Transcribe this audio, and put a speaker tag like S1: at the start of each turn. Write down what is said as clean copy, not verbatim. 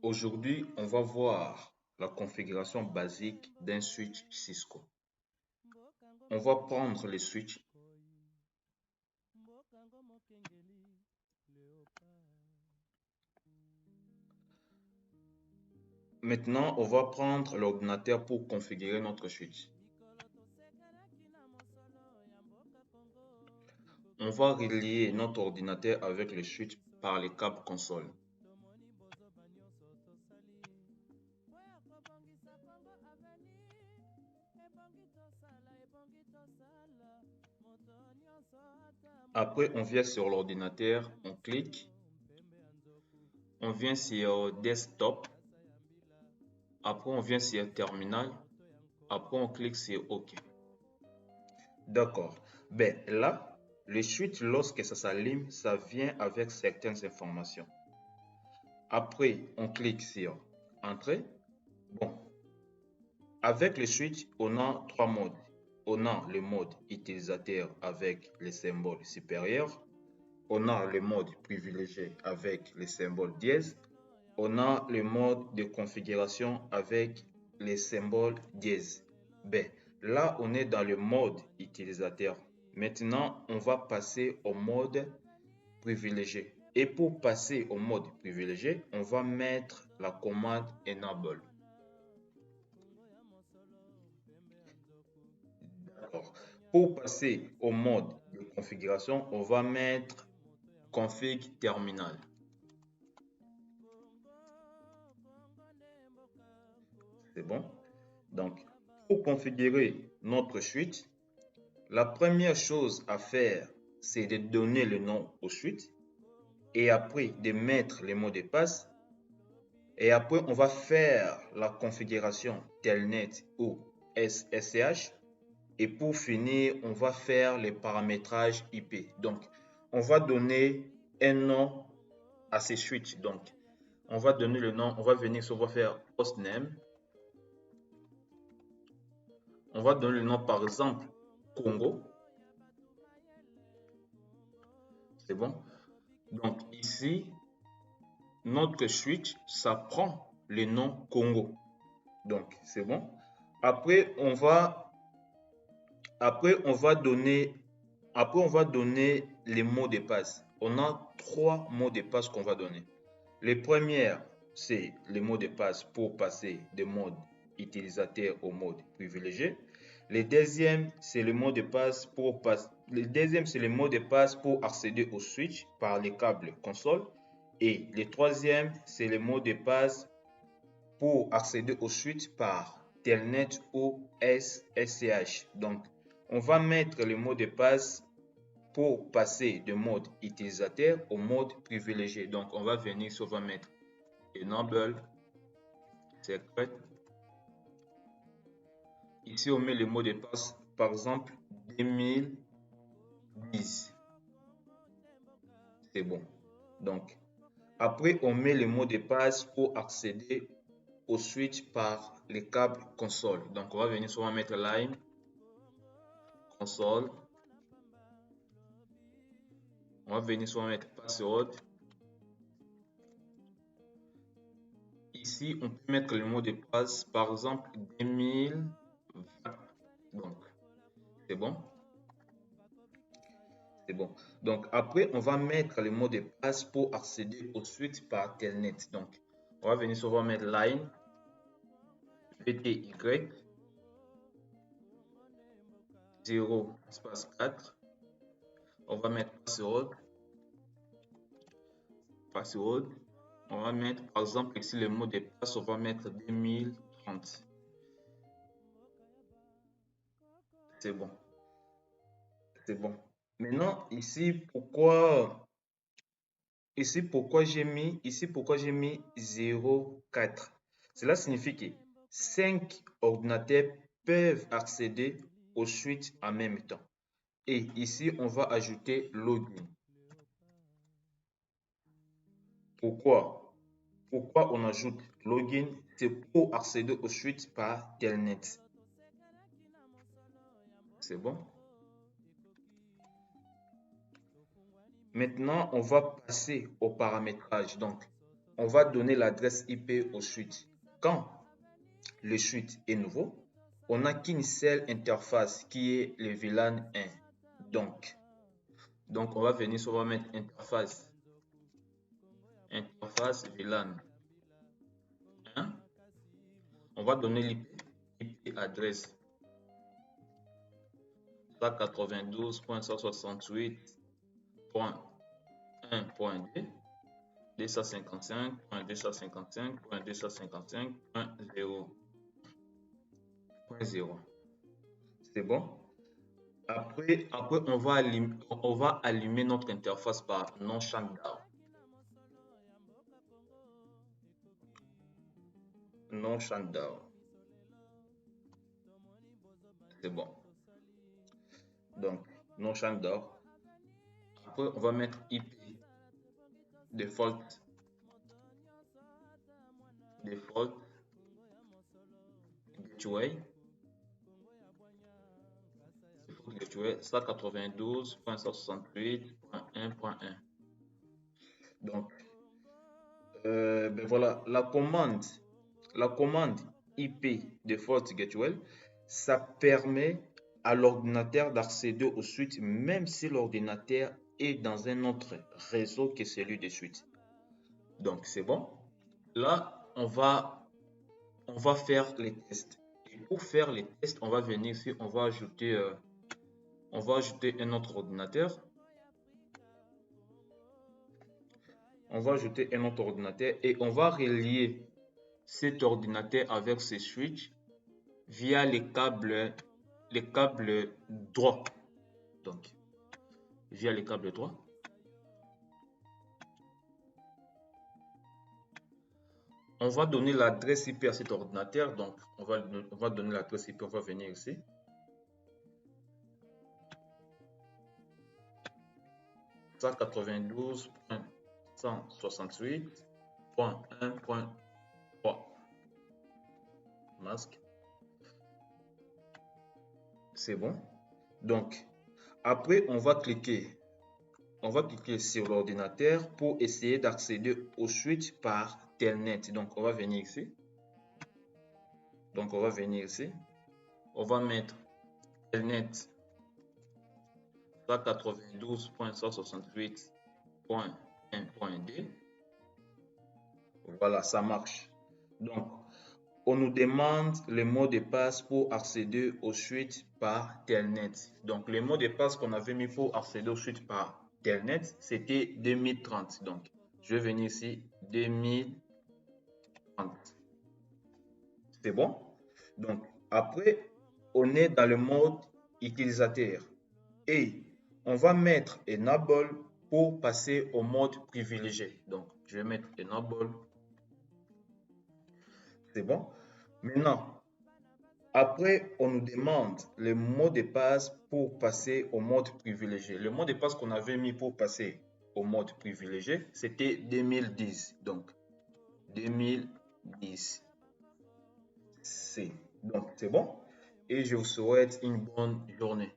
S1: Aujourd'hui, on va voir la configuration basique d'un switch Cisco. On va prendre le switch. Maintenant, on va prendre l'ordinateur pour configurer notre switch. On va relier notre ordinateur avec le switch par les câbles console. Après, on vient sur l'ordinateur, on clique, on vient sur Desktop, après on vient sur Terminal, après on clique sur OK. D'accord. Ben là, le switch, lorsque ça s'allume, ça vient avec certaines informations. Après, on clique sur Entrée. Bon, avec le switch, on a trois modes. On a le mode utilisateur avec les symboles supérieurs. On a le mode privilégié avec les symboles dièse. On a le mode de configuration avec les symboles dièse. Ben, là, on est dans le mode utilisateur. Maintenant, on va passer au mode privilégié. Et pour passer au mode privilégié, on va mettre la commande Enable. D'accord. Pour passer au mode de configuration, on va mettre config terminal. C'est bon? Donc, pour configurer notre switch, la première chose à faire, c'est de donner le nom au switch et après de mettre les mots de passe. Et après, on va faire la configuration Telnet ou SSH. Et pour finir, on va faire les paramétrages IP. Donc, on va donner un nom à ces switches. Donc, on va donner le nom, on va venir sur, on va faire hostname. On va donner le nom, par exemple, Congo. C'est bon? Donc, ici, notre switch, ça prend le nom Congo. Donc, c'est bon? Après, on va donner les mots de passe. On a trois mots de passe qu'on va donner. Le premier, c'est le mot de passe pour passer de mode utilisateur au mode privilégié. Le deuxième, c'est le mot de passe pour accéder au switch par les câbles console. Et le troisième, c'est le mot de passe pour accéder au switch par Telnet ou SSH. Donc, on va mettre le mot de passe pour passer de mode utilisateur au mode privilégié. Donc, on va venir sur, on va mettre Enable Secret. Ici, on met le mot de passe, par exemple, 2010. C'est bon. Donc, après, on met le mot de passe pour accéder au switch par les câbles console. Donc, on va venir sur, on va mettre line console. On va venir sur, on va mettre password. Ici, on peut mettre le mot de passe, par exemple, 2020. Donc, c'est bon. C'est bon. Donc, après, on va mettre le mot de passe pour accéder au switch par Telnet. Donc, on va venir sur, on va mettre line VTY 0 espace 4. On va mettre password. On va mettre, par exemple, ici le mot de passe, on va mettre 2030. C'est bon. C'est bon. Maintenant, pourquoi j'ai mis 0,4. Cela signifie que 5 ordinateurs peuvent accéder au switch en même temps. Et ici, on va ajouter login. Pourquoi on ajoute login? C'est pour accéder au switch par Telnet. C'est bon? Maintenant, on va passer au paramétrage. Donc, on va donner l'adresse IP au suite. Quand le suite est nouveau, on n'a qu'une seule interface qui est le VLAN 1. Donc on va venir sur, on va mettre interface VLAN 1. On va donner l'IP adresse 192.168.1.2 255.255.255.0. C'est bon. Après on va allumer notre interface par non shutdown. Non shutdown. C'est bon. Donc, non shutdown. Après, on va mettre IP default gateway 192.168.1.1. Donc, ben voilà, la commande IP default gateway, ça permet à l'ordinateur d'accéder aux suites même si l'ordinateur est dans un autre réseau que celui de suite. Donc c'est bon. Là, on va faire les tests. Et pour faire les tests, on va venir ici, on va ajouter un autre ordinateur. On va ajouter un autre ordinateur et on va relier cet ordinateur avec ces switches via les câbles droits. Donc, via les câbles droits. On va donner l'adresse IP à cet ordinateur. Donc, on va donner l'adresse IP. On va venir ici. « 192.168.1.3 » masque. C'est bon. Donc, après, on va cliquer sur l'ordinateur pour essayer d'accéder au switch par Telnet. Donc, on va venir ici. On va mettre Telnet 192.168.1.2. Voilà, ça marche. Donc, on nous demande le mot de passe pour accéder au suite par Telnet. Donc, le mot de passe qu'on avait mis pour accéder au suite par Telnet, c'était 2030. Donc, je vais venir ici, 2030. C'est bon? Donc, après, on est dans le mode utilisateur. Et on va mettre Enable pour passer au mode privilégié. Donc, je vais mettre Enable. C'est bon? Maintenant, après, on nous demande le mot de passe pour passer au mode privilégié. Le mot de passe qu'on avait mis pour passer au mode privilégié, c'était 2010. Donc, 2010. Donc, c'est bon. Et je vous souhaite une bonne journée.